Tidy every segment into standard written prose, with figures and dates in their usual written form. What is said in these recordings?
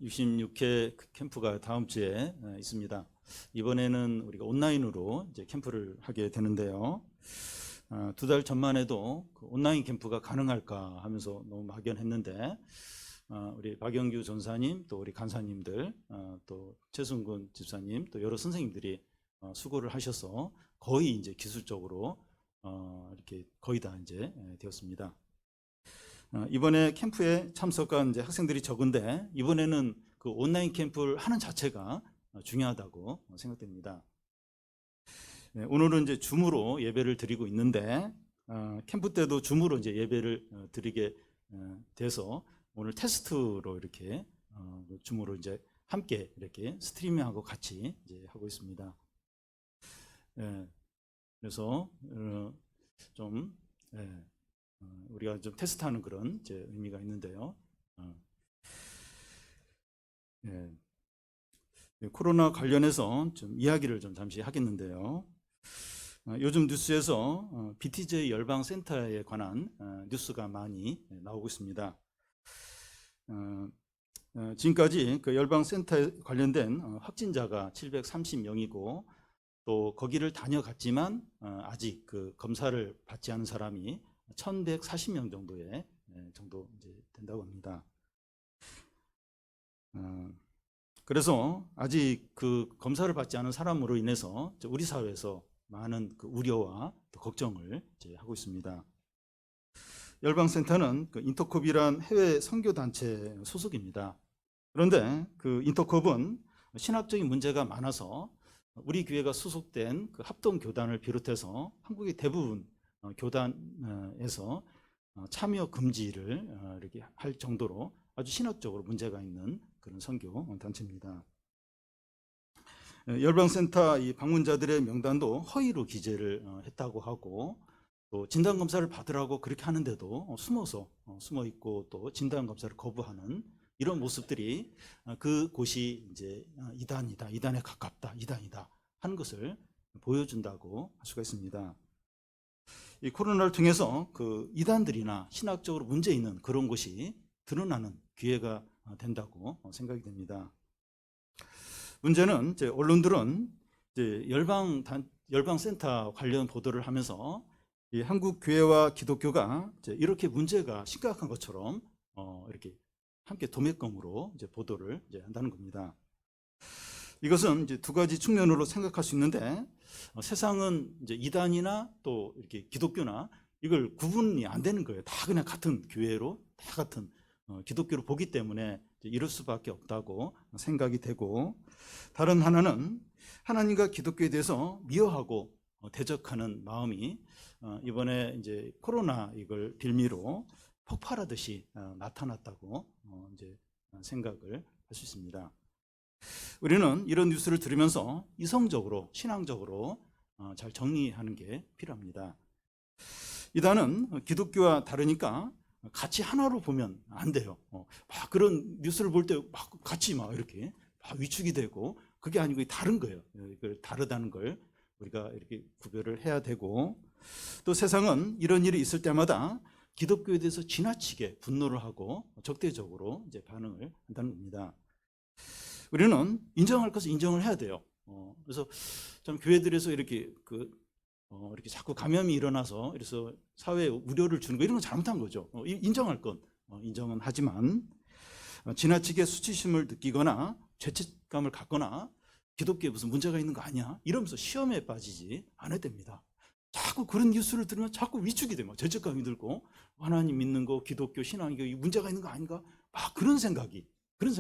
66회 캠프가 다음 주에 있습니다. 이번에는 우리가 온라인으로 이제 캠프를 하게 되는데요. 2달 전만 해도 그 온라인 캠프가 가능할까 하면서 너무 막연했는데 우리 박영규 전사님, 또 우리 간사님들, 또 최순근 집사님, 또 여러 선생님들이 수고를 하셔서 거의 이제 기술적으로 이렇게 거의 다 이제 되었습니다. 이번에 캠프에 참석한 이제 학생들이 적은데 이번에는 그 온라인 캠프를 하는 자체가 중요하다고 생각됩니다. 오늘은 이제 줌으로 예배를 드리고 있는데 캠프 때도 줌으로 이제 예배를 드리게 돼서 오늘 테스트로 이렇게 줌으로 이제 함께 이렇게 스트리밍하고 같이 이제 하고 있습니다. 그래서 좀 우리가 좀 테스트하는 그런 이제 의미가 있는데요. 코로나 관련해서 좀 이야기를 좀 잠시 하겠는데요. 요즘 뉴스에서 BTJ 열방센터에 관한 뉴스가 많이 나오고 있습니다. 지금까지 그 열방센터에 관련된 확진자가 730명이고 또 거기를 다녀갔지만 아직 그 검사를 받지 않은 사람이 1140명 정도의 정도 이제 된다고 합니다. 그래서 아직 그 검사를 받지 않은 사람으로 인해서 우리 사회에서 많은 그 우려와 또 걱정을 이제 하고 있습니다. 열방센터는 그 인터콥이란 해외 선교단체 소속입니다. 그런데 그 인터콥은 신학적인 문제가 많아서 우리 교회가 소속된 그 합동교단을 비롯해서 한국의 대부분 교단에서 참여 금지를 이렇게 할 정도로 아주 신학적으로 문제가 있는 그런 선교 단체입니다. 열방센터 이 방문자들의 명단도 허위로 기재를 했다고 하고 또 진단검사를 받으라고 그렇게 하는데도 숨어 있고 또 진단검사를 거부하는 이런 모습들이 그 곳이 이제 이단에 가깝다, 이단이다 하는 것을 보여준다고 할 수가 있습니다. 이 코로나를 통해서 그 이단들이나 신학적으로 문제 있는 그런 곳이 드러나는 기회가 된다고 생각이 됩니다. 문제는 이제 언론들은 이제 열방센터 관련 보도를 하면서 이 한국 교회와 기독교가 이제 이렇게 문제가 심각한 것처럼 이렇게 함께 도매금으로 이제 보도를 이제 한다는 겁니다. 이것은 이제 두 가지 측면으로 생각할 수 있는데 세상은 이제 이단이나 또 이렇게 기독교나 이걸 구분이 안 되는 거예요. 다 그냥 같은 교회로 다 같은 기독교로 보기 때문에 이럴 수밖에 없다고 생각이 되고, 다른 하나는 하나님과 기독교에 대해서 미워하고 대적하는 마음이 이번에 이제 코로나 이걸 빌미로 폭발하듯이 나타났다고 이제 생각을 할 수 있습니다. 우리는 이런 뉴스를 들으면서 이성적으로 신앙적으로 잘 정리하는 게 필요합니다. 이단은 기독교와 다르니까 같이 하나로 보면 안 돼요. 막 그런 뉴스를 볼 때 막 같이 막 이렇게 막 위축이 되고 그게 아니고 다른 거예요. 다르다는 걸 우리가 이렇게 구별을 해야 되고, 또 세상은 이런 일이 있을 때마다 기독교에 대해서 지나치게 분노를 하고 적대적으로 이제 반응을 한다는 겁니다. 우리는 인정할 것을 인정을 해야 돼요. 그래서 참 교회들에서 이렇게 이렇게 자꾸 감염이 일어나서 그래서 사회에 우려를 주는 거 이런 건 잘못한 거죠. 인정할 건 인정은 하지만 지나치게 수치심을 느끼거나 죄책감을 갖거나 기독교에 무슨 문제가 있는 거 아니야? 이러면서 시험에 빠지지 않아야 됩니다. 자꾸 그런 뉴스를 들으면 자꾸 위축이 되고 죄책감이 들고 하나님 믿는 거, 기독교 신앙이 문제가 있는 거 아닌가? 막 그런 생각이 들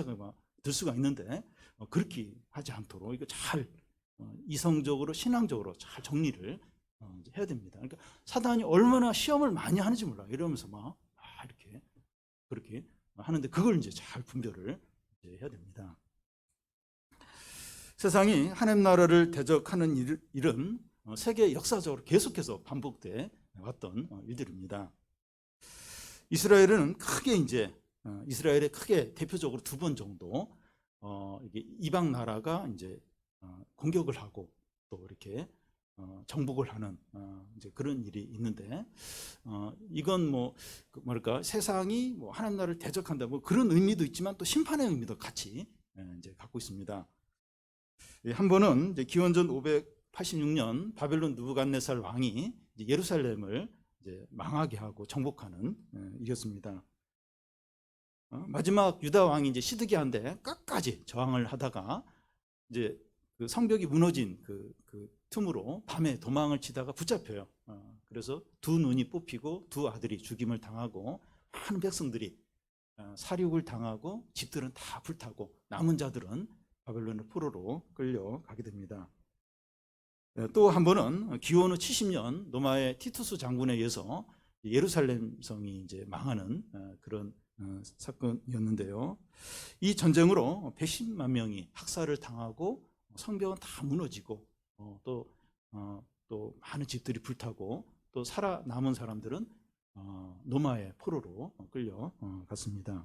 수가 있는데 그렇게 하지 않도록 이거 잘 이성적으로 신앙적으로 잘 정리를 해야 됩니다. 그러니까 사단이 얼마나 시험을 많이 하는지 몰라. 이러면서 막 이렇게 그렇게 하는데 그걸 이제 잘 분별을 이제 해야 됩니다. 세상이 하나님 나라를 대적하는 일은 세계 역사적으로 계속해서 반복돼 왔던 일들입니다. 이스라엘에 크게 대표적으로 2번 정도 이게 이방 나라가 이제 공격을 하고 또 이렇게 정복을 하는 이제 그런 일이 있는데, 이건 뭐랄까 세상이 뭐 하나님 나라를 대적한다 뭐 그런 의미도 있지만 또 심판의 의미도 같이 이제 갖고 있습니다. 한 번은 이제 기원전 586년 바벨론 느부갓네살 왕이 이제 예루살렘을 이제 망하게 하고 정복하는 일이었습니다. 마지막 유다 왕이 이제 시드기야인데 끝까지 저항을 하다가 이제 그 성벽이 무너진 그 틈으로 밤에 도망을 치다가 붙잡혀요. 그래서 두 눈이 뽑히고 두 아들이 죽임을 당하고 많은 백성들이 사륙을 당하고 집들은 다 불타고 남은 자들은 바벨론의 포로로 끌려가게 됩니다. 또 한 번은 기원 후 70년 로마의 티투스 장군에 의해서 예루살렘 성이 이제 망하는 그런 사건이었는데요. 이 전쟁으로 110만 명이 학살을 당하고 성벽은 다 무너지고 또 많은 집들이 불타고 또 살아남은 사람들은 로마의 포로로 끌려갔습니다.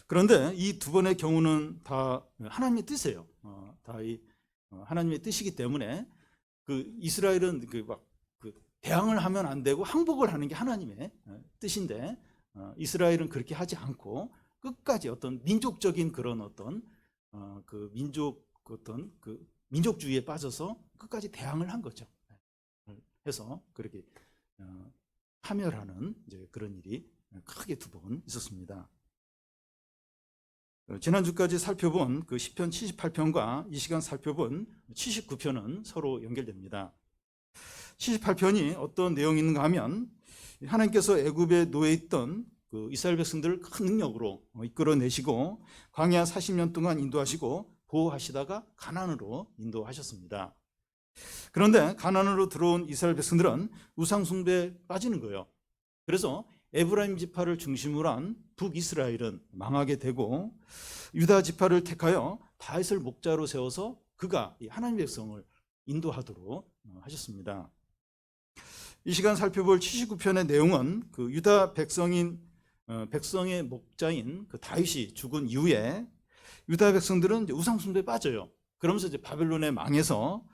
그런데 이 두 번의 경우는 다 하나님의 뜻이에요. 다 하나님의 뜻이기 때문에 그 이스라엘은 대항을 하면 안 되고 항복을 하는 게 하나님의 뜻인데 이스라엘은 그렇게 하지 않고 끝까지 어떤 민족적인 그런 어떤 민족주의에 빠져서 끝까지 대항을 한 거죠. 해서 그렇게 파멸하는 이제 그런 일이 크게 두 번 있었습니다. 지난주까지 살펴본 그 시편 78편과 이 시간 살펴본 79편은 서로 연결됩니다. 78편이 어떤 내용이 있는가 하면 하나님께서 애굽에 놓여 있던 그 이스라엘 백성들을 큰 능력으로 이끌어내시고 광야 40년 동안 인도하시고 보호하시다가 가나안으로 인도하셨습니다. 그런데 가나안으로 들어온 이스라엘 백성들은 우상 숭배에 빠지는 거예요. 그래서 에브라임 지파를 중심으로 한 북이스라엘은 망하게 되고 유다 지파를 택하여 다윗을 목자로 세워서 그가 하나님의 백성을 인도하도록 하셨습니다. 이 시간 살펴볼 79편의 내용은 그 유다 백성의 목자인 그 다윗이 죽은 이후에 유다 백성들은 이제 우상 숭배에 빠져요. 그러면서 이제 바벨론에 망해서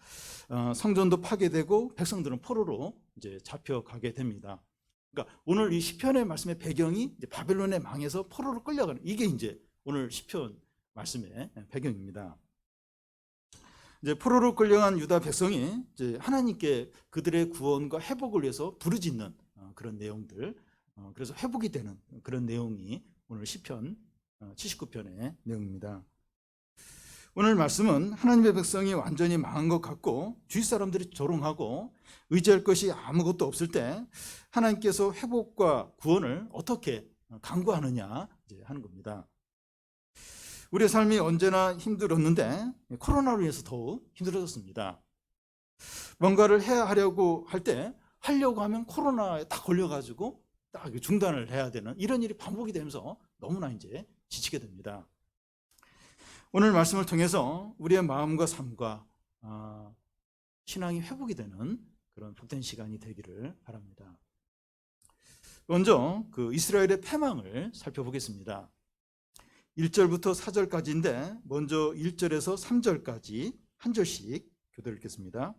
성전도 파괴되고 백성들은 포로로 이제 잡혀가게 됩니다. 그러니까 오늘 이 시편의 말씀의 배경이 이제 바벨론에 망해서 포로로 끌려가는 이게 이제 오늘 시편 말씀의 배경입니다. 이제 포로로 끌려간 유다 백성이 이제 하나님께 그들의 구원과 회복을 위해서 부르짖는 그런 내용들, 그래서 회복이 되는 그런 내용이 오늘 시편 79편의 내용입니다. 오늘 말씀은 하나님의 백성이 완전히 망한 것 같고 주위 사람들이 조롱하고 의지할 것이 아무것도 없을 때 하나님께서 회복과 구원을 어떻게 강구하느냐 하는 겁니다. 우리의 삶이 언제나 힘들었는데 코로나로 인해서 더욱 힘들어졌습니다. 뭔가를 해야 하려고 할 때 하려고 하면 코로나에 딱 걸려가지고 딱 중단을 해야 되는 이런 일이 반복이 되면서 너무나 이제 지치게 됩니다. 오늘 말씀을 통해서 우리의 마음과 삶과 신앙이 회복이 되는 그런 복된 시간이 되기를 바랍니다. 먼저 그 이스라엘의 패망을 살펴보겠습니다. 1절부터 4절까지인데 먼저 1절에서 3절까지 한 절씩 교대를 읽겠습니다.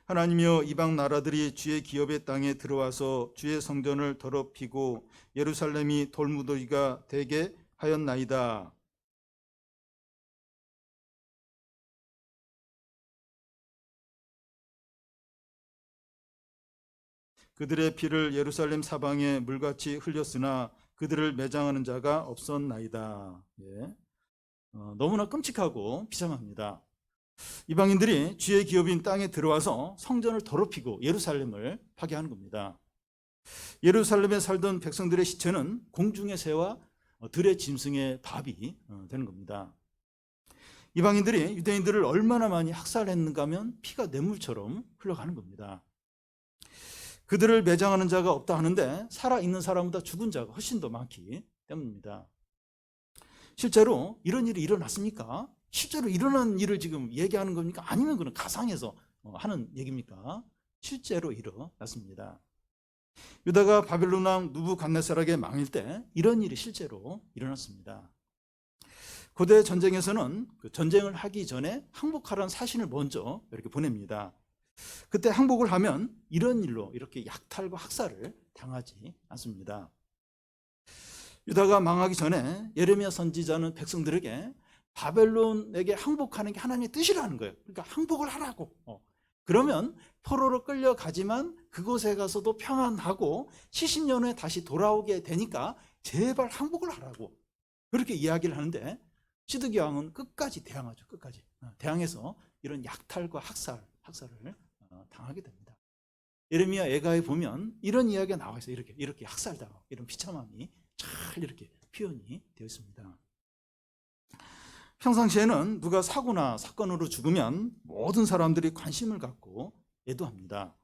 하나님이여 이방 나라들이 주의 기업의 땅에 들어와서 주의 성전을 더럽히고 예루살렘이 돌무더기가 되게 하였나이다. 그들의 피를 예루살렘 사방에 물같이 흘렸으나 그들을 매장하는 자가 없었나이다. 너무나 끔찍하고 비참합니다. 이방인들이 주의 기업인 땅에 들어와서 성전을 더럽히고 예루살렘을 파괴하는 겁니다. 예루살렘에 살던 백성들의 시체는 공중의 새와 들의 짐승의 밥이 되는 겁니다. 이방인들이 유대인들을 얼마나 많이 학살했는가 하면 피가 냇물처럼 흘러가는 겁니다. 그들을 매장하는 자가 없다 하는데 살아있는 사람보다 죽은 자가 훨씬 더 많기 때문입니다. 실제로 이런 일이 일어났습니까? 실제로 일어난 일을 지금 얘기하는 겁니까? 아니면 그런 가상에서 하는 얘기입니까? 실제로 일어났습니다. 유다가 바벨론 왕 느부갓네살에게 망할 때 이런 일이 실제로 일어났습니다. 고대 전쟁에서는 그 전쟁을 하기 전에 항복하라는 사신을 먼저 이렇게 보냅니다. 그때 항복을 하면 이런 일로 이렇게 약탈과 학살을 당하지 않습니다. 유다가 망하기 전에 예레미야 선지자는 백성들에게 바벨론에게 항복하는 게 하나님의 뜻이라는 거예요. 그러니까 항복을 하라고. 그러면 포로로 끌려가지만 그곳에 가서도 평안하고 70년 후에 다시 돌아오게 되니까 제발 항복을 하라고 그렇게 이야기를 하는데, 시드기 왕은 끝까지 대항하죠. 끝까지 대항해서 이런 약탈과 학살을 당하게 됩니다. 예레미야 애가에 보면 이런 이야기가 나와 있어요. 이렇게 학살당하고 이런 비참함이 잘 이렇게 표현이 되어 있습니다. 평상시에는 누가 사고나 사건으로 죽으면 모든 사람들이 관심을 갖고 애도합니다.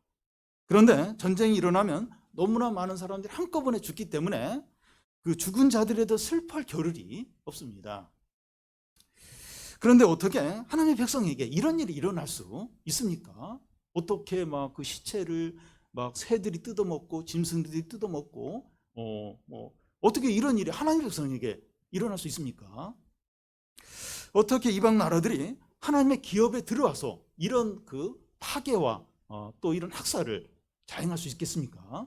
그런데 전쟁이 일어나면 너무나 많은 사람들이 한꺼번에 죽기 때문에 그 죽은 자들에 대해 슬퍼할 겨를이 없습니다. 그런데 어떻게 하나님의 백성에게 이런 일이 일어날 수 있습니까? 어떻게 막 그 시체를 막 새들이 뜯어먹고 짐승들이 뜯어먹고 어떻게 이런 일이 하나님의 백성에게 일어날 수 있습니까? 어떻게 이방 나라들이 하나님의 기업에 들어와서 이런 그 파괴와 또 이런 학살을 자행할 수 있겠습니까?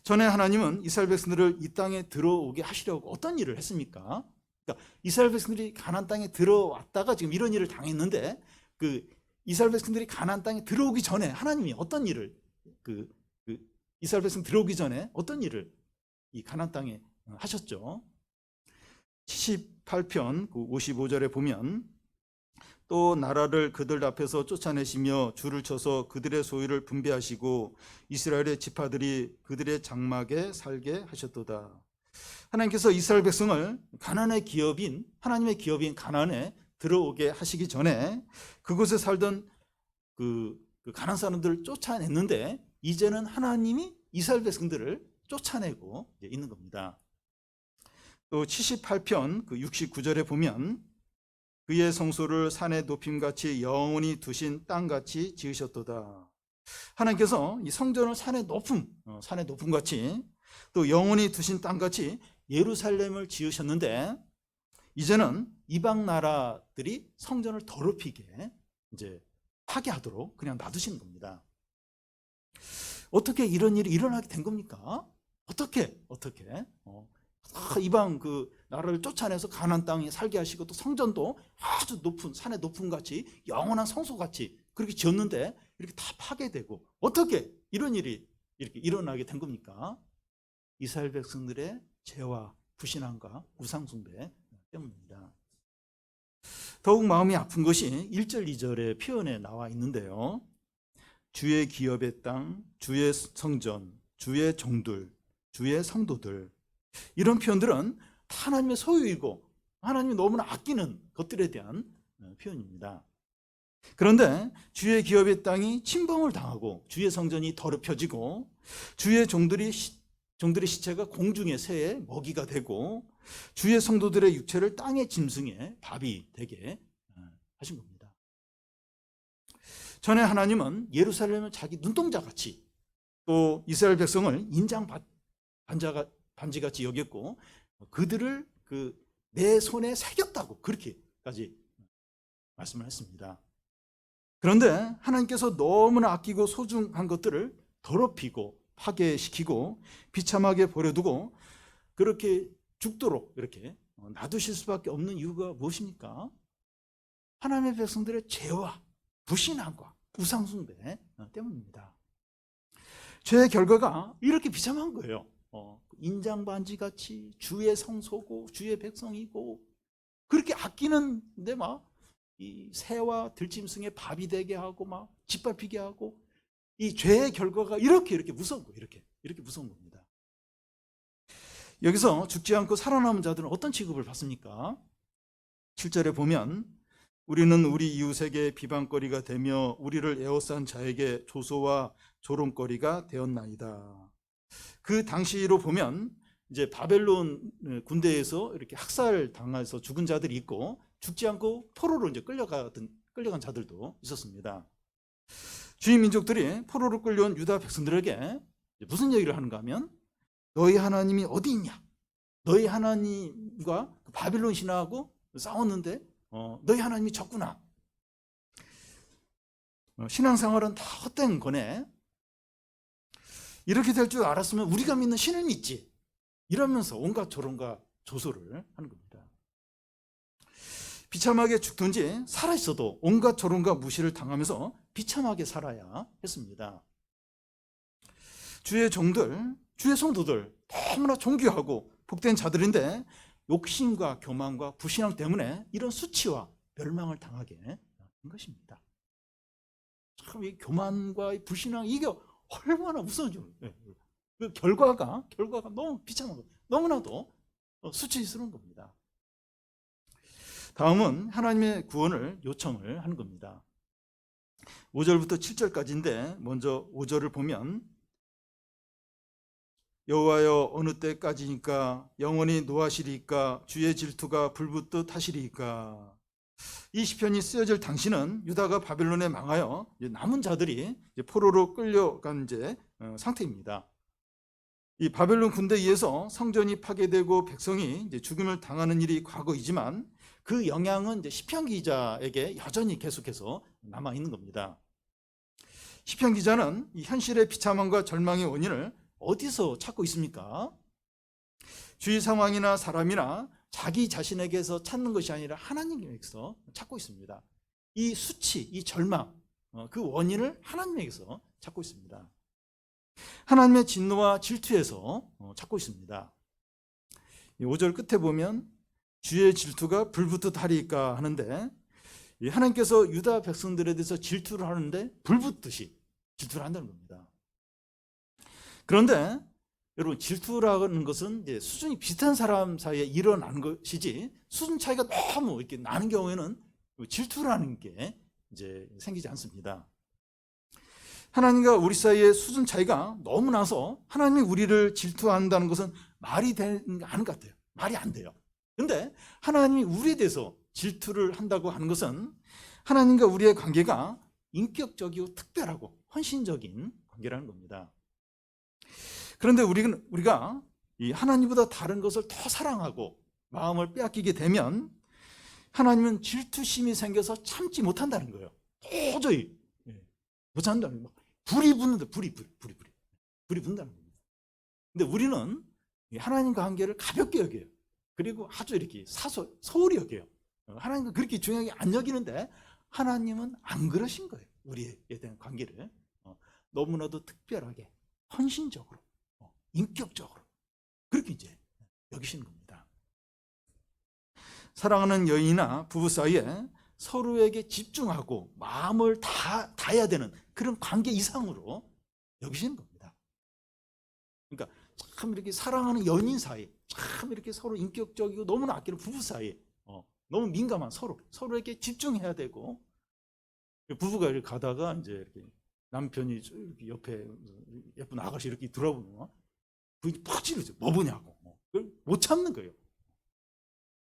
전에 하나님은 이스라엘 백성들을 이 땅에 들어오게 하시려고 어떤 일을 했습니까? 그러니까 이스라엘 백성들이 가나안 땅에 들어왔다가 지금 이런 일을 당했는데, 그 이스라엘 백성들이 가나안 땅에 들어오기 전에 하나님이 어떤 일을 이스라엘 백성 들어오기 전에 어떤 일을 이 가나안 땅에 하셨죠? 78편 55절에 보면 또 나라를 그들 앞에서 쫓아내시며 줄을 쳐서 그들의 소유를 분배하시고 이스라엘의 지파들이 그들의 장막에 살게 하셨도다. 하나님께서 이스라엘 백성을 가나안의 기업인 하나님의 기업인 가나안에 들어오게 하시기 전에 그곳에 살던 그 가나안 사람들을 쫓아냈는데, 이제는 하나님이 이스라엘 백성들을 쫓아내고 있는 겁니다. 또 78편 69절에 보면 그의 성소를 산의 높임같이 영원히 두신 땅같이 지으셨도다. 하나님께서 이 성전을 산의 높음같이 또 영원히 두신 땅같이 예루살렘을 지으셨는데, 이제는 이방 나라들이 성전을 더럽히게 이제 파괴하도록 그냥 놔두시는 겁니다. 어떻게 이런 일이 일어나게 된 겁니까? 어떻게 이방 그 나라를 쫓아내서 가나안 땅에 살게 하시고 또 성전도 아주 높은 산의 높음같이 영원한 성소같이 그렇게 지었는데 이렇게 다 파괴되고, 어떻게 이런 일이 이렇게 일어나게 된 겁니까? 이스라엘 백성들의 죄와 불신앙과 우상숭배 때문입니다. 더욱 마음이 아픈 것이 1절 2절의 표현에 나와 있는데요. 주의 기업의 땅, 주의 성전, 주의 종들, 주의 성도들, 이런 표현들은 다 하나님의 소유이고 하나님이 너무나 아끼는 것들에 대한 표현입니다. 그런데 주의 기업의 땅이 침범을 당하고 주의 성전이 더럽혀지고 주의 종들의 시체가 공중의 새의 먹이가 되고 주의 성도들의 육체를 땅의 짐승의 밥이 되게 하신 겁니다. 전에 하나님은 예루살렘을 자기 눈동자같이 또 이스라엘 백성을 인장 반지같이 여겼고 그들을 내 손에 새겼다고 그렇게까지 말씀을 했습니다. 그런데 하나님께서 너무나 아끼고 소중한 것들을 더럽히고 파괴시키고 비참하게 버려두고 그렇게 죽도록 이렇게 놔두실 수밖에 없는 이유가 무엇입니까? 하나님의 백성들의 죄와 불신앙과 우상숭배 때문입니다. 죄의 결과가 이렇게 비참한 거예요. 인장반지같이 주의 성소고 주의 백성이고 그렇게 아끼는데 막 이 새와 들짐승의 밥이 되게 하고 막 짓밟히게 하고, 이 죄의 결과가 이렇게 무서운 거예요. 이렇게 무서운 겁니다. 여기서 죽지 않고 살아남은 자들은 어떤 취급을 받습니까? 7절에 보면 우리는 우리 이웃에게 비방거리가 되며 우리를 에워싼 자에게 조소와 조롱거리가 되었나이다. 그 당시로 보면 이제 바벨론 군대에서 이렇게 학살 당해서 죽은 자들이 있고 죽지 않고 포로로 이제 끌려간 자들도 있었습니다. 주인 민족들이 포로로 끌려온 유다 백성들에게 무슨 얘기를 하는가 하면 너희 하나님이 어디 있냐? 너희 하나님과 바빌론 신하하고 싸웠는데 너희 하나님이 졌구나. 신앙생활은 다 헛된 거네. 이렇게 될 줄 알았으면 우리가 믿는 신을 믿지. 이러면서 온갖 조롱과 조소를 하는 겁니다. 비참하게 죽든지 살아있어도 온갖 조롱과 무시를 당하면서 비참하게 살아야 했습니다. 주의 종들, 주의 성도들 너무나 존귀하고 복된 자들인데 욕심과 교만과 불신앙 때문에 이런 수치와 멸망을 당하게 한 것입니다. 참 이 교만과 이 불신앙 이게 얼마나 무서운지. 그 결과가 너무 비참하고 너무나도 수치스러운 겁니다. 다음은 하나님의 구원을 요청을 하는 겁니다. 5절부터 7절까지인데 먼저 5절을 보면 여호와여 어느 때까지니까 영원히 노하시리이까 주의 질투가 불붙듯 하시리이까. 이 시편이 쓰여질 당시는 유다가 바벨론에 망하여 남은 자들이 포로로 끌려간 상태입니다. 이 바벨론 군대에 의해서 성전이 파괴되고 백성이 죽임을 당하는 일이 과거이지만 그 영향은 시편 기자에게 여전히 계속해서 남아 있는 겁니다. 시편 기자는 이 현실의 비참함과 절망의 원인을 어디서 찾고 있습니까? 주위 상황이나 사람이나 자기 자신에게서 찾는 것이 아니라 하나님에게서 찾고 있습니다. 이 수치, 이 절망, 그 원인을 하나님에게서 찾고 있습니다. 하나님의 진노와 질투에서 찾고 있습니다. 5절 끝에 보면 주의 질투가 불붙듯 하리이까 하는데 하나님께서 유다 백성들에 대해서 질투를 하는데 불붙듯이 질투를 한다는 겁니다. 그런데 여러분 질투라는 것은 이제 수준이 비슷한 사람 사이에 일어나는 것이지 수준 차이가 너무 이렇게 나는 경우에는 질투라는 게 이제 생기지 않습니다. 하나님과 우리 사이의 수준 차이가 너무 나서 하나님이 우리를 질투한다는 것은 말이 되는 게 아닌 것 같아요. 말이 안 돼요. 그런데 하나님이 우리에 대해서 질투를 한다고 하는 것은 하나님과 우리의 관계가 인격적이고 특별하고 헌신적인 관계라는 겁니다. 그런데 우리가 이 하나님보다 다른 것을 더 사랑하고 마음을 빼앗기게 되면 하나님은 질투심이 생겨서 참지 못한다는 거예요. 도저히 못 참는다는 거예요. 불이 붙는다. 불이 붙는다는 겁니다. 근데 우리는 하나님과 관계를 가볍게 여겨요. 그리고 아주 이렇게 소홀히 여겨요. 하나님과 그렇게 중요하게 안 여기는데 하나님은 안 그러신 거예요. 우리에 대한 관계를 너무나도 특별하게 헌신적으로 인격적으로 그렇게 이제 여기시는 겁니다. 사랑하는 여인이나 부부 사이에 서로에게 집중하고 마음을 다해야 되는 그런 관계 이상으로 여기시는 겁니다. 그러니까 참 이렇게 사랑하는 연인 사이, 참 이렇게 서로 인격적이고 너무나 아끼는 부부 사이, 너무 민감한 서로에게 집중해야 되고 부부가 이렇게 가다가 이제 이렇게 남편이 이렇게 옆에 예쁜 아가씨 이렇게 들어보면 부인이 팍 찌르죠. 뭐 보냐고. 못 참는 거예요.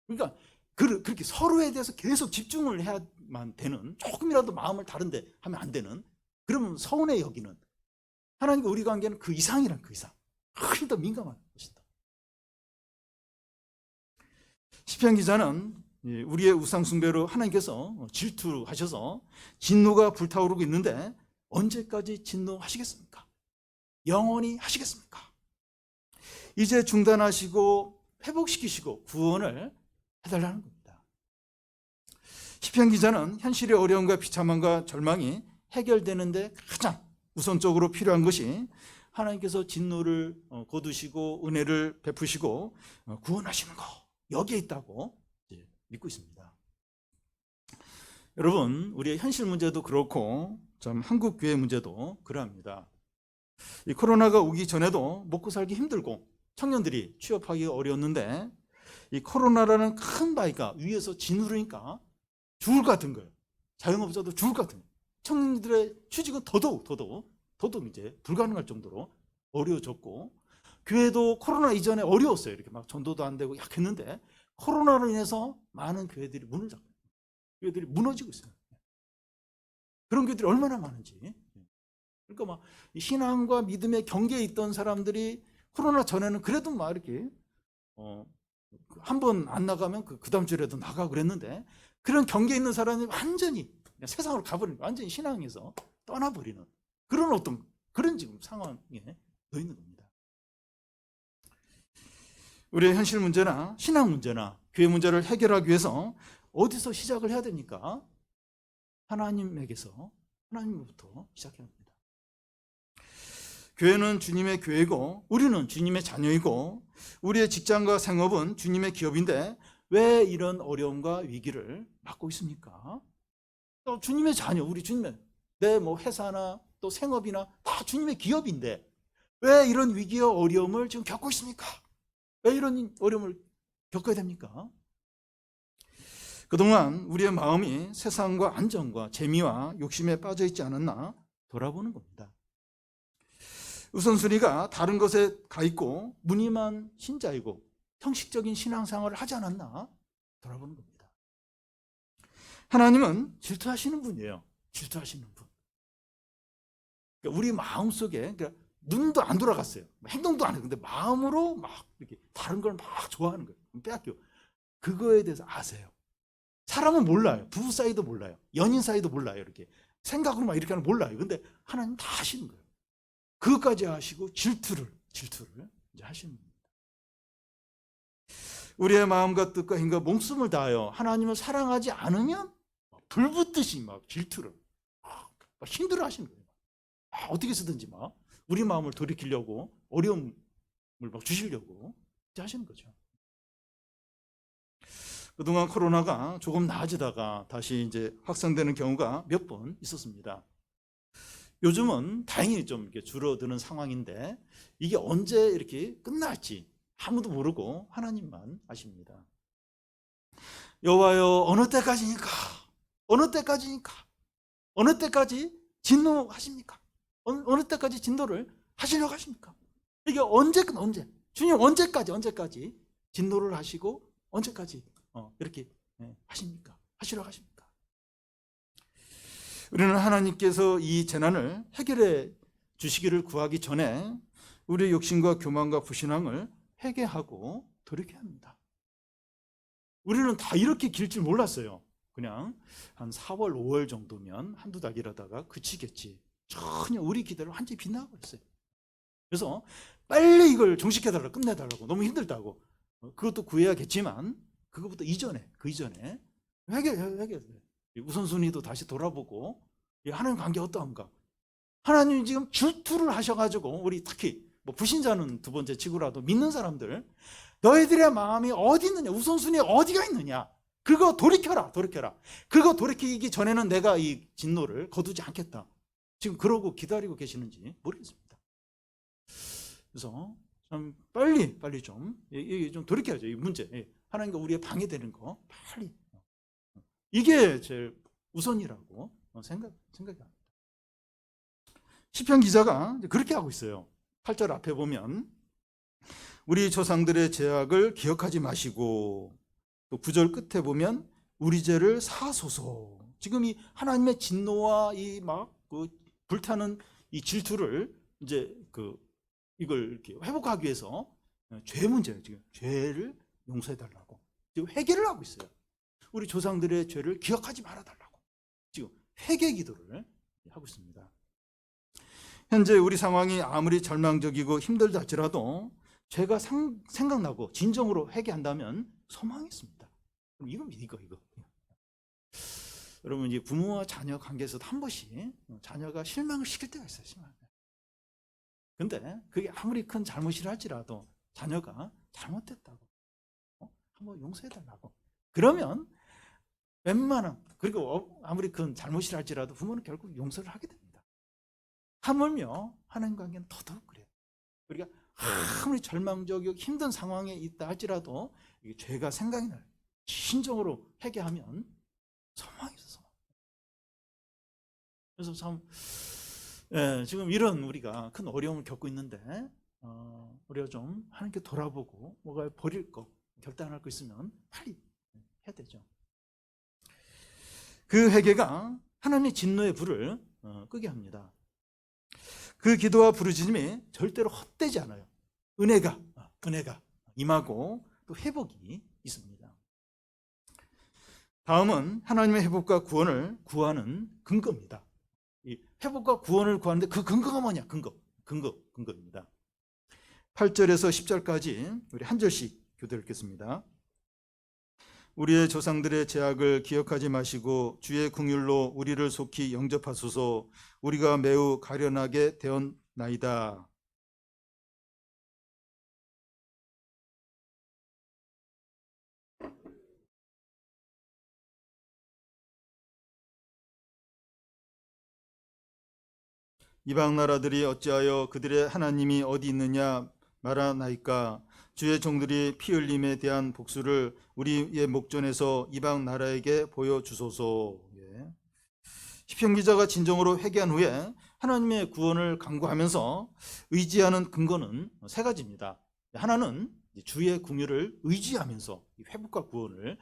그러니까 그렇게 서로에 대해서 계속 집중을 해야만 되는, 조금이라도 마음을 다른데 하면 안 되는, 그러면 서운해 여기는 하나님과 우리 관계는 그 이상이란 그 이상. 훨씬 더 민감한 것이다. 시편 기자는 우리의 우상 숭배로 하나님께서 질투하셔서 진노가 불타오르고 있는데 언제까지 진노하시겠습니까? 영원히 하시겠습니까? 이제 중단하시고 회복시키시고 구원을 해달라는 겁니다. 시편 기자는 현실의 어려움과 비참함과 절망이 해결되는데 가장 우선적으로 필요한 것이 하나님께서 진노를 거두시고 은혜를 베푸시고 구원하시는 거, 여기에 있다고 믿고 있습니다. 여러분, 우리의 현실 문제도 그렇고 참 한국 교회 문제도 그러합니다. 이 코로나가 오기 전에도 먹고 살기 힘들고 청년들이 취업하기가 어려웠는데 이 코로나라는 큰 바위가 위에서 지누르니까 죽을 것 같은 거예요. 자영업자도 죽을 것 같은 거예요. 청년들의 취직은 더더욱 이제 불가능할 정도로 어려워졌고, 교회도 코로나 이전에 어려웠어요. 이렇게 막 전도도 안 되고 약했는데 코로나로 인해서 많은 교회들이 문을 닫고 교회들이 무너지고 있어요. 그런 교회들이 얼마나 많은지. 그러니까 막 신앙과 믿음의 경계에 있던 사람들이 코로나 전에는 그래도 막 이렇게 한 번 안 나가면 그 다음 주에라도 나가고 그랬는데 그런 경계에 있는 사람이 완전히 그냥 세상으로 가버리는, 완전히 신앙에서 떠나버리는 그런 지금 상황에 더 있는 겁니다. 우리의 현실 문제나 신앙 문제나 교회 문제를 해결하기 위해서 어디서 시작을 해야 됩니까? 하나님으로부터 시작해야 합니다. 교회는 주님의 교회고 우리는 주님의 자녀이고 우리의 직장과 생업은 주님의 기업인데 왜 이런 어려움과 위기를 맞고 있습니까? 또 주님의 자녀, 우리 주님의 내 회사나 또 생업이나 다 주님의 기업인데 왜 이런 위기와 어려움을 지금 겪고 있습니까? 왜 이런 어려움을 겪어야 됩니까? 그동안 우리의 마음이 세상과 안정과 재미와 욕심에 빠져 있지 않았나 돌아보는 겁니다. 우선순위가 다른 것에 가 있고 무늬만 신자이고 형식적인 신앙생활을 하지 않았나 돌아보는 겁니다. 하나님은 질투하시는 분이에요. 질투하시는 분. 그러니까 우리 마음속에 눈도 안 돌아갔어요. 행동도 안 해요. 근데 마음으로 막 이렇게 다른 걸 막 좋아하는 거예요. 빼앗겨. 그거에 대해서 아세요. 사람은 몰라요. 부부 사이도 몰라요. 연인 사이도 몰라요. 이렇게 생각으로 막 이렇게 하는 몰라요. 근데 하나님 다 하시는 거예요. 그것까지 하시고 질투를 이제 하시는 겁니다. 우리의 마음과 뜻과 힘과 목숨을 다하여 하나님을 사랑하지 않으면 불붙듯이 막 질투를 막 힘들어 하시는 거예요. 어떻게 쓰든지 막 우리 마음을 돌이키려고 어려움을 막 주시려고 하시는 거죠. 그동안 코로나가 조금 나아지다가 다시 이제 확산되는 경우가 몇 번 있었습니다. 요즘은 다행히 좀 이렇게 줄어드는 상황인데 이게 언제 이렇게 끝날지 아무도 모르고 하나님만 아십니다. 여호와여 어느 때까지니까? 어느 때까지니까? 어느 때까지 진노하십니까? 어느 때까지 진노를 하시려고 하십니까? 이게 언제 주님 언제까지 진노를 하시고 언제까지 이렇게 하십니까? 하시려고 하십니까? 우리는 하나님께서 이 재난을 해결해 주시기를 구하기 전에 우리의 욕심과 교만과 불신앙을 회개하고 돌이켜야 합니다. 우리는 다 이렇게 길 줄 몰랐어요. 그냥 한 4월, 5월 정도면 한두 달 일하다가 그치겠지. 전혀 우리 기대를 완전히 빗나가 버렸어요. 그래서 빨리 이걸 종식해달라고, 끝내달라고, 너무 힘들다고. 그것도 구해야겠지만 그것부터 그 이전에 회개. 우선순위도 다시 돌아보고 하나님 관계 어떠한가. 하나님이 지금 질투를 하셔가지고 우리 특히 불신자는 두 번째 치고라도 믿는 사람들 너희들의 마음이 어디 있느냐, 우선순위에 어디가 있느냐, 그거 돌이켜라. 그거 돌이키기 전에는 내가 이 진노를 거두지 않겠다. 지금 그러고 기다리고 계시는지 모르겠습니다. 그래서 참 빨리 좀 돌이켜야죠. 이 문제, 하나님과 우리의 방해되는 거 빨리, 이게 제일 우선이라고 생각이 합니다. 시편 기자가 그렇게 하고 있어요. 8절 앞에 보면 우리 조상들의 죄악을 기억하지 마시고, 또 9절 끝에 보면 우리 죄를 사하소서. 지금 이 하나님의 진노와 이 그 불타는 이 질투를 이제 이걸 이렇게 회복하기 위해서 죄 문제예요. 지금 죄를 용서해 달라고 지금 회개를 하고 있어요. 우리 조상들의 죄를 기억하지 말아 달라고 지금 회개 기도를 하고 있습니다. 현재 우리 상황이 아무리 절망적이고 힘들다 할지라도 죄가 생각나고 진정으로 회개한다면 소망이 있습니다. 그럼 이거. 여러분, 이제 부모와 자녀 관계에서도 한 번씩 자녀가 실망을 시킬 때가 있어요. 근데 그게 아무리 큰 잘못이라 할지라도 자녀가 잘못됐다고 한번 용서해달라고 그러면 웬만한, 그리고 아무리 큰 잘못이라 할지라도 부모는 결국 용서를 하게 됩니다. 하물며 하나님 관계는 더더욱 그래요. 우리가 아무리 절망적이고 힘든 상황에 있다 할지라도 죄가 생각이 나요. 진정으로 회개하면 소망이 있어요. 그래서 참 지금 이런 우리가 큰 어려움을 겪고 있는데 우리가 좀 하나님께 돌아보고 뭐가 버릴 거, 결단할 거 있으면 빨리 해야 되죠. 그 회개가 하나님의 진노의 불을 끄게 합니다. 그 기도와 부르짖음이 절대로 헛되지 않아요. 은혜가 임하고 또 회복이 있습니다. 다음은 하나님의 회복과 구원을 구하는 근거입니다. 이 회복과 구원을 구하는데 그 근거가 뭐냐? 근거입니다. 8절에서 10절까지 우리 한 절씩 교대 읽겠습니다. 우리의 조상들의 죄악을 기억하지 마시고 주의 긍휼로 우리를 속히 영접하소서. 우리가 매우 가련하게 되었나이다. 이방 나라들이 어찌하여 그들의 하나님이 어디 있느냐 말하나이까. 주의 종들이 피 흘림에 대한 복수를 우리의 목전에서 이방 나라에게 보여주소서. 예. 시편 기자가 진정으로 회개한 후에 하나님의 구원을 간구하면서 의지하는 근거는 세 가지입니다. 하나는 주의 긍휼을 의지하면서 회복과 구원을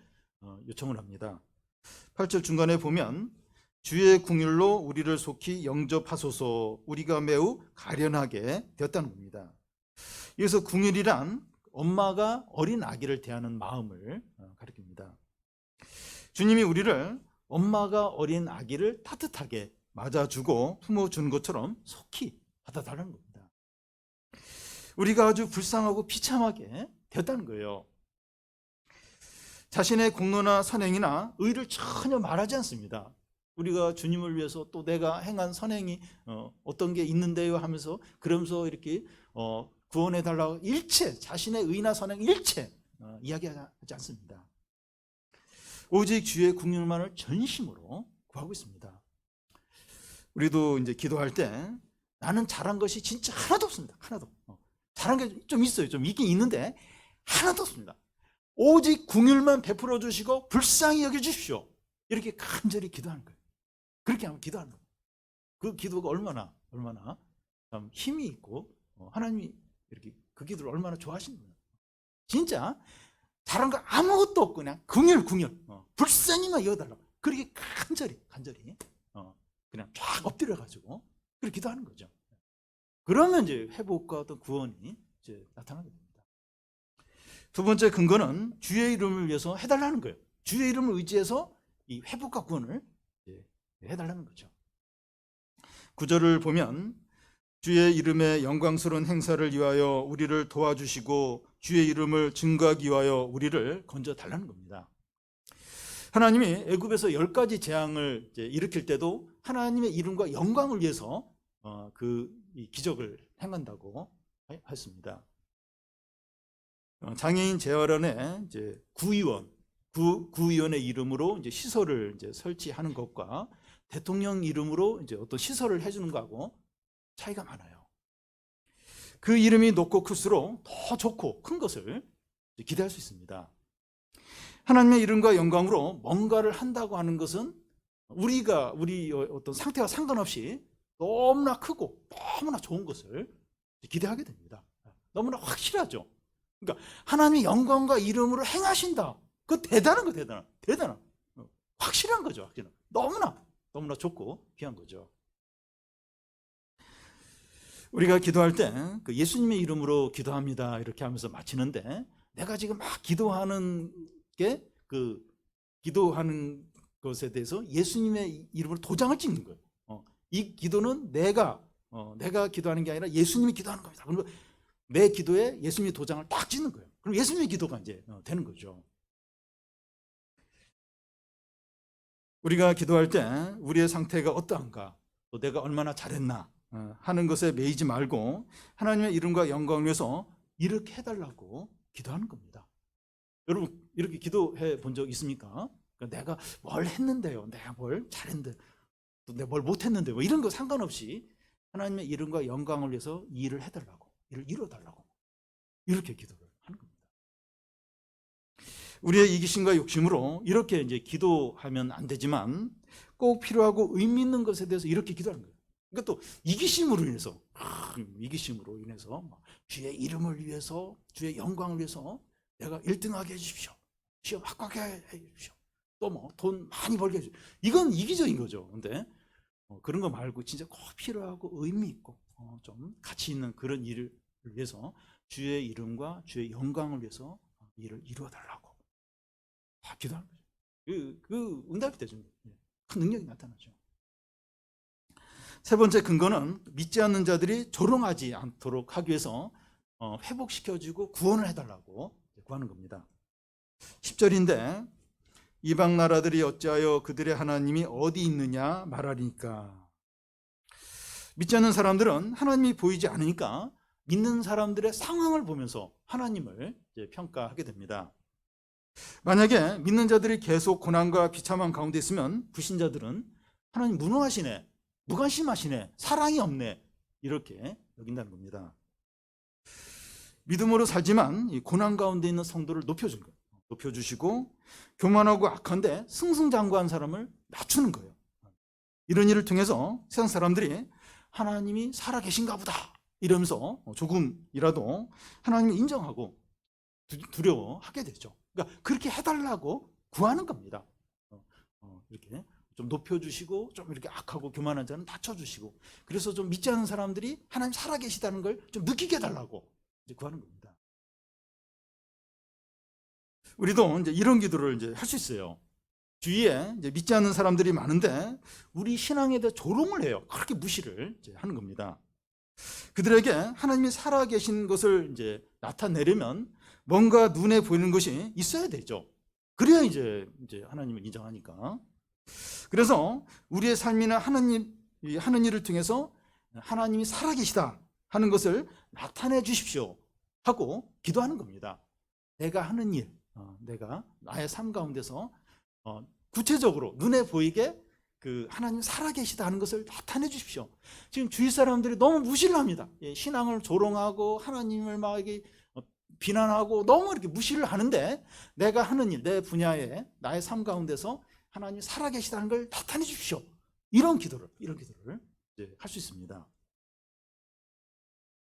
요청을 합니다. 8절 중간에 보면 주의 긍휼로 우리를 속히 영접하소서. 우리가 매우 가련하게 되었다는 겁니다. 여기서 긍휼이란 엄마가 어린 아기를 대하는 마음을 가리킵니다. 주님이 우리를 엄마가 어린 아기를 따뜻하게 맞아주고 품어주는 것처럼 속히 받아달라는 겁니다. 우리가 아주 불쌍하고 비참하게 되었다는 거예요. 자신의 공로나 선행이나 의를 전혀 말하지 않습니다. 우리가 주님을 위해서 또 내가 행한 선행이 어떤 게 있는데요 하면서 그러면서 이렇게 구원해 달라고 일체 자신의 의나 선행 일체 이야기하지 않습니다. 오직 주의 긍휼만을 전심으로 구하고 있습니다. 우리도 이제 기도할 때 나는 잘한 것이 진짜 하나도 없습니다. 하나도. 잘한 게 좀 있어요. 좀 있긴 있는데 하나도 없습니다. 오직 긍휼만 베풀어 주시고 불쌍히 여겨 주십시오. 이렇게 간절히 기도하는 거예요. 그렇게 하면 기도하는 거예요. 그 기도가 얼마나 참 힘이 있고 하나님이 이렇게 그 기도를 얼마나 좋아하시는 거예요. 진짜 잘한 거 아무것도 없고 그냥 긍휼 불쌍히만 이어달라고 그렇게 간절히 그냥 쫙 엎드려가지고 그렇게 기도하는 거죠. 그러면 이제 회복과 어떤 구원이 이제 나타나게 됩니다. 두 번째 근거는 주의 이름을 위해서 해달라는 거예요. 주의 이름을 의지해서 이 회복과 구원을 해달라는 거죠. 9절을 보면 주의 이름의 영광스러운 행사를 위하여 우리를 도와주시고 주의 이름을 증거하기 위하여 우리를 건져달라는 겁니다. 하나님이 애굽에서 10가지 재앙을 일으킬 때도 하나님의 이름과 영광을 위해서 그 기적을 행한다고 했습니다. 장애인 재활원에 이제 구의원의 이름으로 이제 시설을 이제 설치하는 것과 대통령 이름으로 이제 어떤 시설을 해주는 거하고 차이가 많아요. 그 이름이 높고 클수록 더 좋고 큰 것을 기대할 수 있습니다. 하나님의 이름과 영광으로 뭔가를 한다고 하는 것은 우리 어떤 상태와 상관없이 너무나 크고 너무나 좋은 것을 기대하게 됩니다. 너무나 확실하죠. 그러니까 하나님의 영광과 이름으로 행하신다. 그거 대단한 거 대단한 확실한 거죠. 확실한. 너무나 좋고 귀한 거죠. 우리가 기도할 때 그 예수님의 이름으로 기도합니다 이렇게 하면서 마치는데 내가 지금 막 기도하는 게 그 기도하는 것에 대해서 예수님의 이름으로 도장을 찍는 거예요. 이 기도는 내가 기도하는 게 아니라 예수님이 기도하는 겁니다. 그리고 내 기도에 예수님의 도장을 딱 찍는 거예요. 그럼 예수님의 기도가 이제 되는 거죠. 우리가 기도할 때 우리의 상태가 어떠한가, 또 내가 얼마나 잘했나 하는 것에 매이지 말고 하나님의 이름과 영광을 위해서 이렇게 해달라고 기도하는 겁니다. 여러분 이렇게 기도해 본 적 있습니까? 그러니까 내가 뭘 했는데요, 내가 뭘 잘했는데, 또 내가 뭘 못했는데 뭐 이런 거 상관없이 하나님의 이름과 영광을 위해서 이 일을 해달라고, 일을 이뤄달라고 이렇게 기도를 하는 겁니다. 우리의 이기심과 욕심으로 이렇게 이제 기도하면 안 되지만 꼭 필요하고 의미 있는 것에 대해서 이렇게 기도하는 거예요. 그러니까 또 이기심으로 인해서 주의 이름을 위해서, 주의 영광을 위해서 내가 1등하게 해주십시오. 시험 합격하게 해주십시오. 또 뭐 돈 많이 벌게 해주십시오. 이건 이기적인 거죠. 근데 그런 거 말고 진짜 꼭 필요하고 의미 있고 좀 가치 있는 그런 일을 위해서 주의 이름과 주의 영광을 위해서 일을 이루어달라고 다 기도하는 거죠. 그 응답이 되죠. 큰 능력이 나타나죠. 세 번째 근거는 믿지 않는 자들이 조롱하지 않도록 하기 위해서 회복시켜주고 구원을 해달라고 구하는 겁니다. 10절인데 이방 나라들이 어찌하여 그들의 하나님이 어디 있느냐 말하리니까. 믿지 않는 사람들은 하나님이 보이지 않으니까 믿는 사람들의 상황을 보면서 하나님을 평가하게 됩니다. 만약에 믿는 자들이 계속 고난과 비참한 가운데 있으면 불신자들은 하나님 무능하시네, 무관심하시네, 사랑이 없네 이렇게 여긴다는 겁니다. 믿음으로 살지만 이 고난 가운데 있는 성도를 높여준 거예요. 높여주시고 교만하고 악한데 승승장구한 사람을 낮추는 거예요. 이런 일을 통해서 세상 사람들이 하나님이 살아계신가 보다 이러면서 조금이라도 하나님을 인정하고 두려워하게 되죠. 그러니까 그렇게 해달라고 구하는 겁니다. 이렇게 좀 높여주시고 좀 이렇게 악하고 교만한 자는 낮춰주시고, 그래서 좀 믿지 않는 사람들이 하나님 살아계시다는 걸 좀 느끼게 해달라고 이제 구하는 겁니다. 우리도 이제 이런 기도를 이제 할 수 있어요. 주위에 이제 믿지 않는 사람들이 많은데 우리 신앙에 대해 조롱을 해요. 그렇게 무시를 이제 하는 겁니다. 그들에게 하나님이 살아계신 것을 이제 나타내려면 뭔가 눈에 보이는 것이 있어야 되죠. 그래야 이제 하나님을 인정하니까. 그래서 우리의 삶이나 하나님 하는 일을 통해서 하나님이 살아계시다 하는 것을 나타내 주십시오 하고 기도하는 겁니다. 내가 하는 일, 내가 나의 삶 가운데서 구체적으로 눈에 보이게 그 하나님 살아계시다 하는 것을 나타내 주십시오. 지금 주위 사람들이 너무 무시를 합니다. 신앙을 조롱하고 하나님을 막 비난하고 너무 이렇게 무시를 하는데, 내가 하는 일, 내 분야에 나의 삶 가운데서 하나님 살아계시다는 걸 나타내 주십시오. 이런 기도를 할 수 있습니다.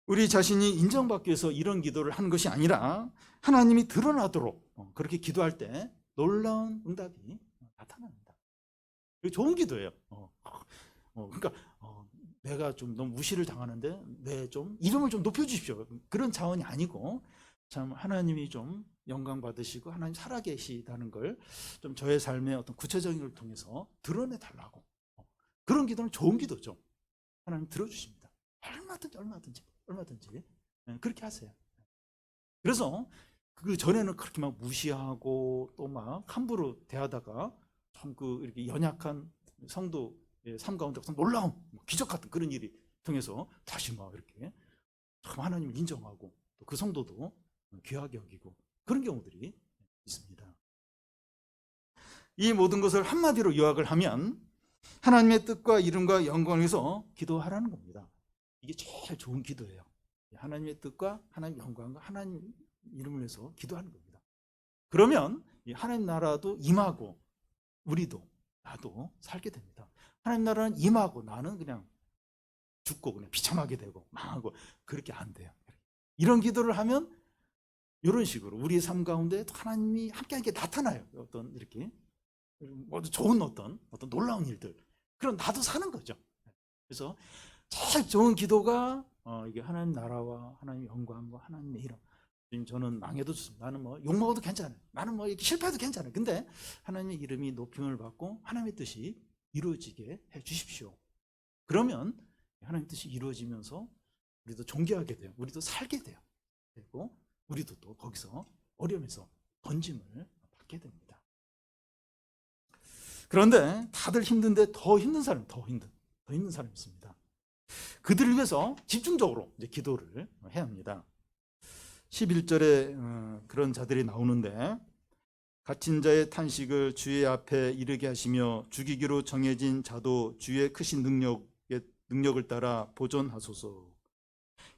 우리 자신이 인정받기 위해서 이런 기도를 하는 것이 아니라 하나님이 드러나도록 그렇게 기도할 때 놀라운 응답이 나타납니다. 좋은 기도예요. 그러니까 내가 좀 너무 무시를 당하는데 내 좀 이름을 좀 높여주십시오. 그런 차원이 아니고 참 하나님이 좀 영광 받으시고 하나님 살아계시다는 걸 좀 저의 삶의 어떤 구체적인 걸 통해서 드러내 달라고. 그런 기도는 좋은 기도죠. 하나님 들어주십니다. 얼마든지 그렇게 하세요. 그래서 그 전에는 그렇게 막 무시하고 또 막 함부로 대하다가 참 이렇게 연약한 성도의 삶 가운데 놀라운 기적 같은 그런 일이 통해서 다시 막 이렇게 참 하나님을 인정하고 또 그 성도도 귀하게 여기고 그런 경우들이 있습니다. 이 모든 것을 한마디로 요약을 하면 하나님의 뜻과 이름과 영광을 위해서 기도하라는 겁니다. 이게 제일 좋은 기도예요. 하나님의 뜻과 하나님의 영광과 하나님 이름을 위해서 기도하는 겁니다. 그러면 하나님 나라도 임하고 우리도 나도 살게 됩니다. 하나님 나라는 임하고 나는 그냥 죽고 그냥 비참하게 되고 망하고 그렇게 안 돼요. 이런 기도를 하면 이런 식으로 우리의 삶 가운데 하나님이 함께 나타나요. 어떤 이렇게 모두 좋은 어떤 놀라운 일들. 그럼 나도 사는 거죠. 그래서 제일 좋은 기도가 이게 하나님 나라와 하나님 영광과 하나님의 이름. 지금 저는 망해도 좋습니다. 나는 뭐 욕먹어도 괜찮아요. 나는 뭐 이렇게 실패해도 괜찮아요. 근데 하나님의 이름이 높임을 받고 하나님의 뜻이 이루어지게 해 주십시오. 그러면 하나님의 뜻이 이루어지면서 우리도 존귀하게 돼요. 우리도 살게 돼요. 그리고 우리도 또 거기서 어려움에서 건짐을 받게 됩니다. 그런데 다들 힘든데 더 힘든 사람이 있습니다. 그들을 위해서 집중적으로 이제 기도를 해야 합니다. 11절에 그런 자들이 나오는데, 갇힌 자의 탄식을 주의 앞에 이르게 하시며 죽이기로 정해진 자도 주의 크신 능력을 따라 보존하소서.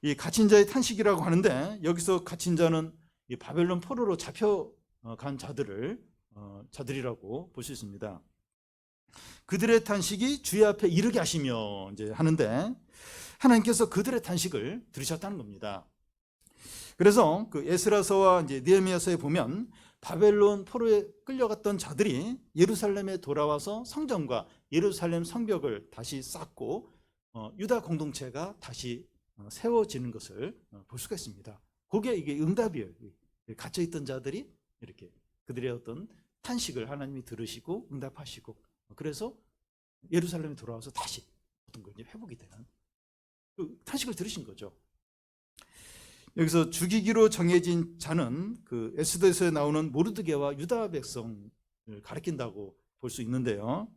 이 갇힌 자의 탄식이라고 하는데, 여기서 갇힌 자는 이 바벨론 포로로 잡혀간 자들이라고 볼 수 있습니다. 그들의 탄식이 주의 앞에 이르게 하시며 이제 하는데, 하나님께서 그들의 탄식을 들으셨다는 겁니다. 그래서 그 에스라서와 이제 느헤미야서에 보면 바벨론 포로에 끌려갔던 자들이 예루살렘에 돌아와서 성전과 예루살렘 성벽을 다시 쌓고 유다 공동체가 다시 세워지는 것을 볼 수가 있습니다. 그게 이게 응답이에요. 갇혀있던 자들이 이렇게 그들의 어떤 탄식을 하나님이 들으시고 응답하시고, 그래서 예루살렘에 돌아와서 다시 어떤 걸 회복이 되는 그 탄식을 들으신 거죠. 여기서 죽이기로 정해진 자는 그 에스더에서 나오는 모르드게와 유다 백성을 가리킨다고 볼 수 있는데요.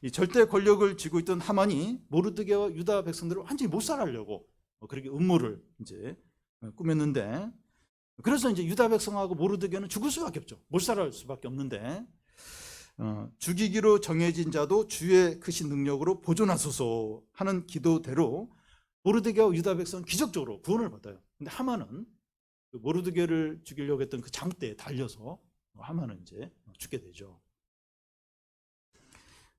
이 절대 권력을 쥐고 있던 하만이 모르드게와 유다 백성들을 완전히 몰살하려고 그렇게 음모를 이제 꾸몄는데, 그래서 이제 유다 백성하고 모르드게는 죽을 수밖에 없죠. 몰살할 수밖에 없는데, 죽이기로 정해진 자도 주의 크신 능력으로 보존하소서 하는 기도대로 모르드게와 유다 백성은 기적적으로 구원을 받아요. 근데 하만은 그 모르드게를 죽이려고 했던 그 장대에 달려서 하만은 이제 죽게 되죠.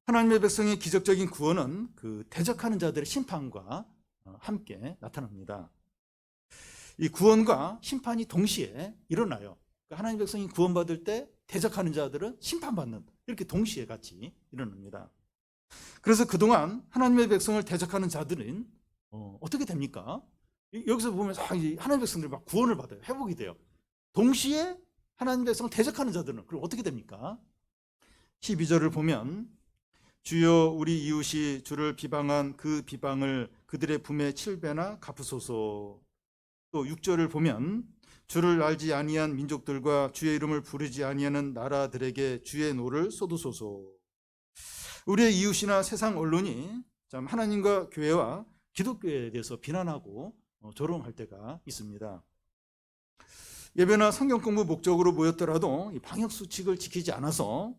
하나님의 백성의 기적적인 구원은 그 대적하는 자들의 심판과 함께 나타납니다. 이 구원과 심판이 동시에 일어나요. 하나님의 백성이 구원받을 때 대적하는 자들은 심판받는, 이렇게 동시에 같이 일어납니다. 그래서 그동안 하나님의 백성을 대적하는 자들은 어떻게 됩니까? 여기서 보면 하나님의 백성들이 막 구원을 받아요. 회복이 돼요. 동시에 하나님의 백성을 대적하는 자들은 그럼 어떻게 됩니까? 12절을 보면 주여 우리 이웃이 주를 비방한 그 비방을 그들의 품에 7배나 갚으소서. 또 6절을 보면 주를 알지 아니한 민족들과 주의 이름을 부르지 아니하는 나라들에게 주의 노를 쏟으소서. 우리의 이웃이나 세상 언론이 참 하나님과 교회와 기독교에 대해서 비난하고 조롱할 때가 있습니다. 예배나 성경 공부 목적으로 모였더라도 이 방역 수칙을 지키지 않아서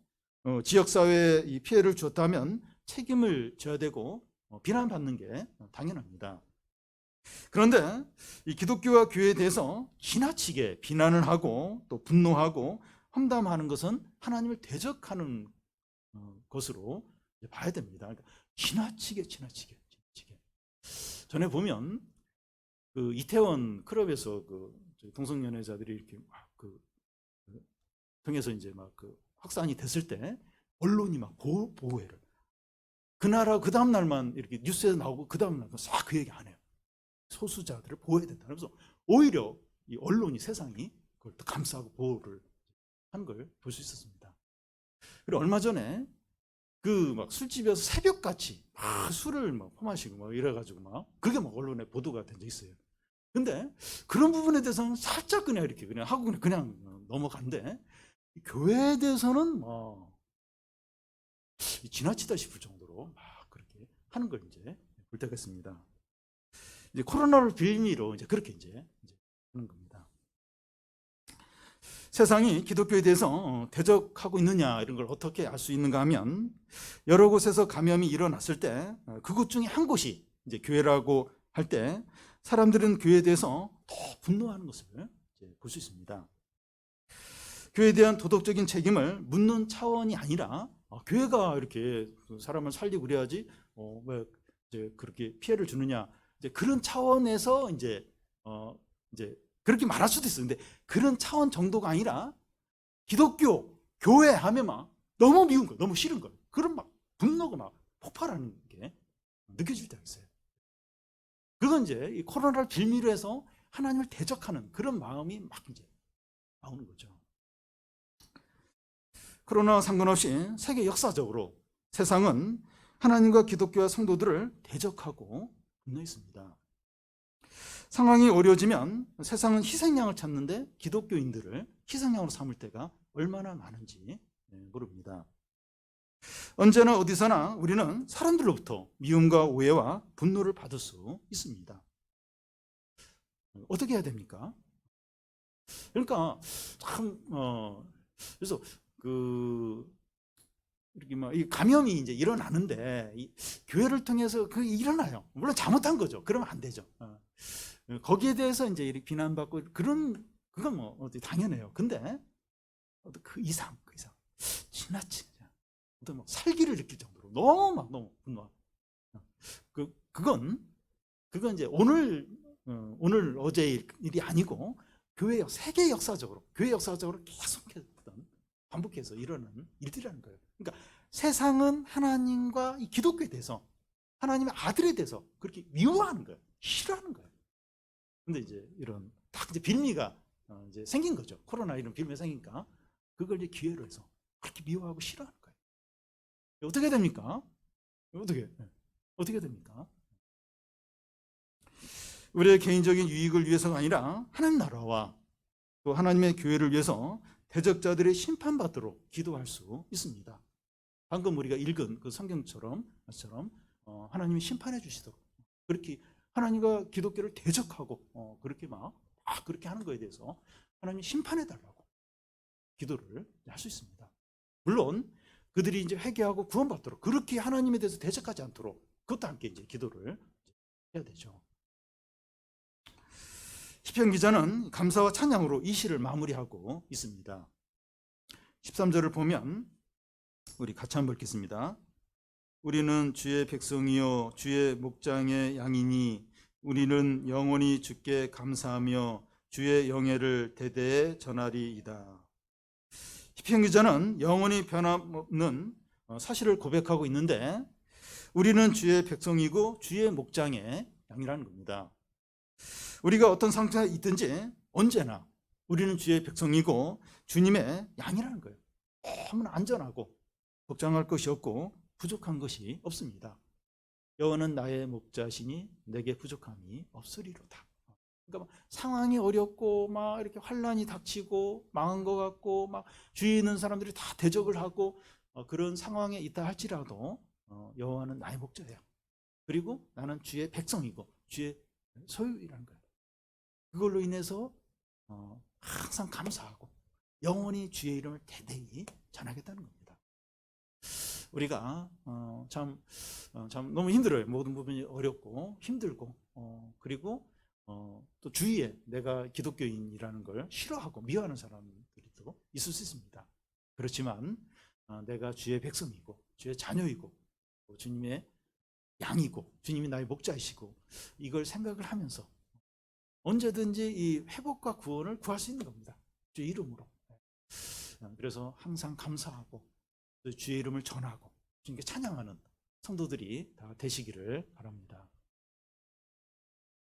지역사회에 이 피해를 주었다면 책임을 져야 되고 비난받는 게 당연합니다. 그런데 이 기독교와 교회에 대해서 지나치게 비난을 하고 또 분노하고 험담하는 것은 하나님을 대적하는 것으로 봐야 됩니다. 그러니까 지나치게. 전에 보면 그 이태원 클럽에서 그 동성연애자들이 이렇게 막 통해서 이제 막 그 확산이 됐을 때 언론이 막 보호해를 그날하고 그 다음 날만 이렇게 뉴스에 나오고 그 다음 날만 싹 그 얘기 안 해요. 소수자들을 보호해야 된다. 그래서 오히려 이 언론이 세상이 그걸 더 감싸고 보호를 하는 걸 볼 수 있었습니다. 그리고 얼마 전에 그 막 술집에서 새벽같이 막 술을 막 퍼마시고 막 이래가지고 막 그게 막 언론에 보도가 된 적 있어요. 근데 그런 부분에 대해서는 살짝 그냥 이렇게 그냥 하고 그냥 넘어간데 교회에 대해서는 뭐 지나치다 싶을 정도로 막 그렇게 하는 걸 이제 볼 때가 있습니다. 이제 코로나를 빌미로 이제 그렇게 이제 하는 겁니다. 세상이 기독교에 대해서 대적하고 있느냐 이런 걸 어떻게 알 수 있는가 하면 여러 곳에서 감염이 일어났을 때 그곳 중에 한 곳이 이제 교회라고 할 때 사람들은 교회에 대해서 더 분노하는 것을 볼 수 있습니다. 교회에 대한 도덕적인 책임을 묻는 차원이 아니라 교회가 이렇게 사람을 살리고 그래야지 왜 이제 그렇게 피해를 주느냐 이제 그런 차원에서 이제 그렇게 말할 수도 있어요. 근데 그런 차원 정도가 아니라 기독교 교회 하면 막 너무 미운 거예요. 너무 싫은 거예요. 그런 막 분노가 막 폭발하는 게 느껴질 때가 있어요. 그건 이제 이 코로나를 빌미로 해서 하나님을 대적하는 그런 마음이 막 이제 나오는 거죠. 코로나와 상관없이 세계 역사적으로 세상은 하나님과 기독교와 성도들을 대적하고 분노했습니다. 상황이 어려워지면 세상은 희생양을 찾는데 기독교인들을 희생양으로 삼을 때가 얼마나 많은지 모릅니다. 언제나 어디서나 우리는 사람들로부터 미움과 오해와 분노를 받을 수 있습니다. 어떻게 해야 됩니까? 그러니까 참 그래서 이렇게 막 이 감염이 이제 일어나는데 이 교회를 통해서 그게 일어나요. 물론 잘못한 거죠. 그러면 안 되죠. 거기에 대해서 이제 이렇게 비난받고 그건 뭐 어디 당연해요. 근데 그 이상 지나치게 어떤 뭐 살기를 느낄 정도로 너무 분노. 그건 이제 오늘 어제 일이 아니고 세계 역사적으로 계속했던 반복해서 일어나는 일들이라는 거예요. 그러니까 세상은 하나님과 이 기독교에 대해서 하나님의 아들에 대해서 그렇게 미워하는 거예요. 싫어하는 거예요. 근데 이제 이런 딱 이제 빌미가 이제 생긴 거죠. 코로나 이런 빌미가 생기니까 그걸 이제 기회로 해서 그렇게 미워하고 싫어하는 거예요. 어떻게 됩니까? 어떻게 됩니까? 우리의 개인적인 유익을 위해서가 아니라 하나님 나라와 또 하나님의 교회를 위해서 대적자들의 심판받도록 기도할 수 있습니다. 방금 우리가 읽은 그 성경처럼 하나님이 심판해 주시도록 그렇게 하나님과 기독교를 대적하고 그렇게 그렇게 하는 거에 대해서 하나님이 심판해 달라고 기도를 할 수 있습니다. 물론 그들이 이제 회개하고 구원받도록 그렇게 하나님에 대해서 대적하지 않도록 그것도 함께 이제 기도를 해야 되죠. 시편 기자는 감사와 찬양으로 이 시를 마무리하고 있습니다. 13절을 보면 우리 같이 한번 읽겠습니다. 우리는 주의 백성이요 주의 목장의 양이니 우리는 영원히 주께 감사하며 주의 영예를 대대에 전하리이다. 시편 기자는 영원히 변함없는 사실을 고백하고 있는데 우리는 주의 백성이고 주의 목장의 양이라는 겁니다. 우리가 어떤 상태에 있든지 언제나 우리는 주의 백성이고 주님의 양이라는 거예요. 너무나 안전하고 걱정할 것이 없고 부족한 것이 없습니다. 여호와는 나의 목자시니 내게 부족함이 없으리로다. 그러니까 상황이 어렵고 막 이렇게 환란이 닥치고 망한 것 같고 막 주위에 있는 사람들이 다 대적을 하고 그런 상황에 있다 할지라도 여호와는 나의 목자야. 그리고 나는 주의 백성이고 주의 소유이라는 거예요. 그걸로 인해서 항상 감사하고 영원히 주의 이름을 대대히 전하겠다는 겁니다. 우리가 참 너무 힘들어요. 모든 부분이 어렵고 힘들고 그리고 또 주위에 내가 기독교인이라는 걸 싫어하고 미워하는 사람들이 또 있을 수 있습니다. 그렇지만 내가 주의 백성이고 주의 자녀이고 주님의 양이고 주님이 나의 목자이시고 이걸 생각을 하면서 언제든지 이 회복과 구원을 구할 수 있는 겁니다. 주의 이름으로. 그래서 항상 감사하고 주의 이름을 전하고 주님께 찬양하는 성도들이 다 되시기를 바랍니다.